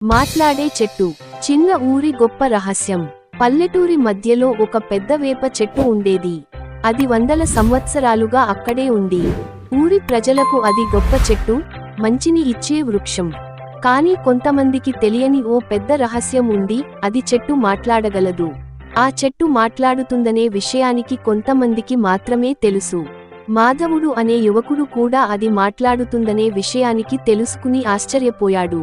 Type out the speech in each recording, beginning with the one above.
మాట్లాడే చెట్టు. చిన్న ఊరి గొప్ప రహస్యం. పల్లెటూరి మధ్యలో ఒక పెద్ద వేప చెట్టు ఉండేది. అది వందల సంవత్సరాలుగా అక్కడే ఉంది. ఊరి ప్రజలకు అది గొప్ప చెట్టు, మంచిని ఇచ్చే వృక్షం. కానీ కొంతమందికి తెలియని ఓ పెద్ద రహస్యం ఉంది. అది చెట్టు మాట్లాడగలదు. ఆ చెట్టు మాట్లాడుతుందనే విషయానికి కొంతమందికి మాత్రమే తెలుసు. మాధవుడు అనే యువకుడు కూడా అది మాట్లాడుతుందనే విషయానికి తెలుసుకుని ఆశ్చర్యపోయాడు.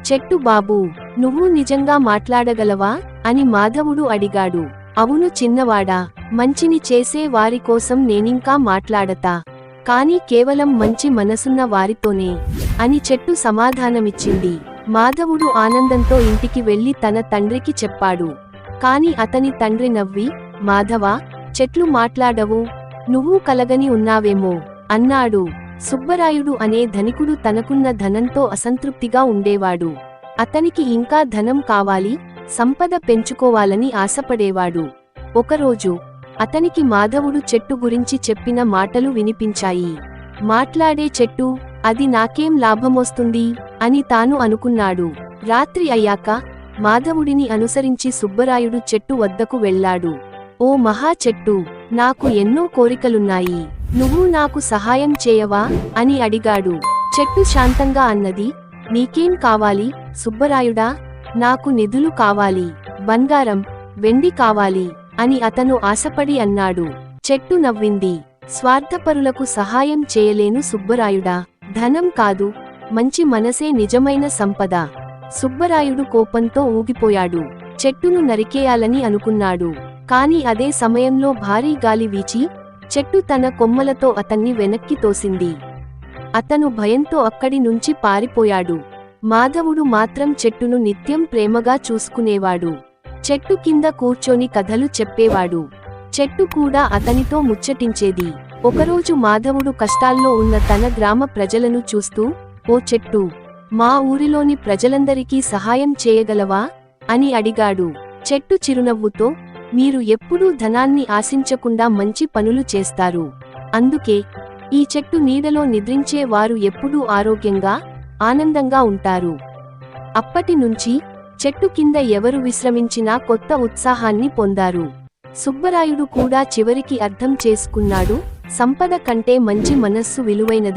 చెట్టు బాబూ, నువ్వు నిజంగా మాట్లాడగలవా అని మాధవుడు అడిగాడు. అవును చిన్నవాడా, మంచిని చేసే వారి కోసం నేనింకా మాట్లాడతా. కానీ కేవలం మంచి మనసున్న వారితోనే అని చెట్టు సమాధానమిచ్చింది. మాధవుడు ఆనందంతో ఇంటికి వెళ్లి తన తండ్రికి చెప్పాడు. కాని అతని తండ్రి నవ్వి, మాధవా, చెట్లు మాట్లాడవు, నువ్వు కలగని ఉన్నావేమో అన్నాడు. సుబ్బరాయుడు అనే ధనికుడు తనకున్న ధనంతో అసంతృప్తిగా ఉండేవాడు. అతనికి ఇంకా ధనం కావాలి, సంపద పెంచుకోవాలని ఆశపడేవాడు. ఒకరోజు అతనికి మాధవుడు చెట్టు గురించి చెప్పిన మాటలు వినిపించాయి. మాట్లాడే చెట్టు, అది నాకేం లాభమొస్తుంది అని తాను అనుకున్నాడు. రాత్రి అయ్యాక మాధవుడిని అనుసరించి సుబ్బరాయుడు చెట్టు వద్దకు వెళ్ళాడు. ఓ మహా చెట్టు, నాకు ఎన్నో కోరికలున్నాయి, నువ్వు నాకు సహాయం చేయవా అని అడిగాడు. చెట్టు శాంతంగా అన్నది, నీకేం కావాలి సుబ్బరాయుడా? నాకు నిధులు కావాలి, బంగారం, వెండి కావాలి అని అతను ఆశపడి అన్నాడు. చెట్టు నవ్వింది, స్వార్థపరులకు సహాయం చేయలేను సుబ్బరాయుడా. ధనం కాదు, మంచి మనసే నిజమైన సంపద. సుబ్బరాయుడు కోపంతో ఊగిపోయాడు. చెట్టును నరికేయాలని అనుకున్నాడు. కాని అదే సమయంలో భారీ గాలి వీచి చెట్టు తన కొమ్మలతో అతన్ని వెనక్కి తోసింది. అతను భయంతో అక్కడి నుంచి పారిపోయాడు. మాధవుడు మాత్రం చెట్టును నిత్యం ప్రేమగా చూసుకునేవాడు. చెట్టు కింద కూర్చొని కథలు చెప్పేవాడు. చెట్టు కూడా అతనితో ముచ్చటించేది. ఒకరోజు మాధవుడు కష్టాల్లో ఉన్న తన గ్రామ ప్రజలను చూస్తూ, ఓ చెట్టు, మా ఊరిలోని ప్రజలందరికీ సహాయం చేయగలవా అని అడిగాడు. చెట్టు చిరునవ్వుతో, మీరు ఎప్పుడూ ధనాన్ని ఆశించకుండా మంచి పనులు చేస్తారు. అందుకే ఈ చెట్టు నీడలో నిద్రించే వారు ఎప్పుడూ ఆరోగ్యంగా, ఆనందంగా ఉంటారు. అప్పటి నుంచి చెట్టు కింద ఎవరు విశ్రమించినా కొత్త ఉత్సాహాన్ని పొందారు. సుబ్బరాయుడు కూడా చివరికి అర్థం చేసుకున్నాడు, సంపద కంటే మంచి మనస్సు విలువైనదని.